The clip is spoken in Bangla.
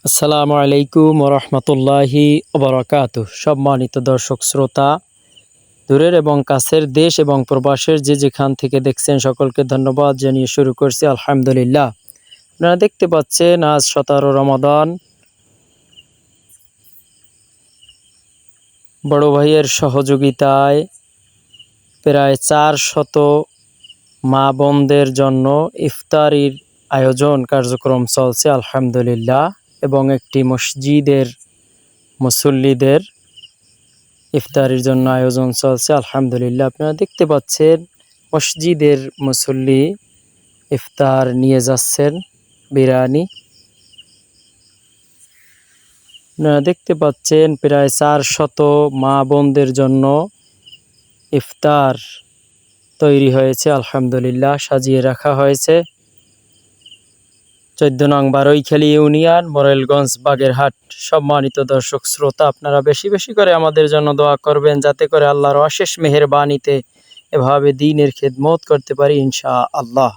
আসসালামু আলাইকুম রহমতুল্লাহি ওবরাকাতুহ। সম্মানিত দর্শক শ্রোতা, দূরের এবং কাছের দেশ এবং প্রবাসের যে যেখান থেকে দেখছেন সকলকে ধন্যবাদ জানিয়ে শুরু করছি আলহামদুলিল্লাহ। আপনারা দেখতে পাচ্ছেন আজ 17 রমাদান। বড় ভাইয়ের সহযোগিতায় প্রায় 400 মা বোনদের জন্য ইফতারির আয়োজন কার্যক্রম চলছে আলহামদুলিল্লাহ, এবং একটি মসজিদের মুসল্লিদের ইফতারির জন্য আয়োজন চলছে আলহামদুলিল্লাহ। আপনারা দেখতে পাচ্ছেন মসজিদের মুসল্লি ইফতার নিয়ে যাচ্ছেন, বিরিয়ানি। আপনারা দেখতে পাচ্ছেন প্রায় 400 মা বোনদের জন্য ইফতার তৈরি হয়েছে আলহামদুলিল্লাহ, সাজিয়ে রাখা হয়েছে। 14 নং বারৈখালী ইউনিয়ন, মোরেলগঞ্জ, বাগেরহাট। সম্মানিত দর্শক শ্রোতা, আপনারা বেশি বেশি করে আমাদের জন্য দোয়া করবেন, যাতে করে আল্লাহর অশেষ মেহেরবানিতে এভাবে দ্বীনের খেদমত করতে পারি ইনশাআল্লাহ।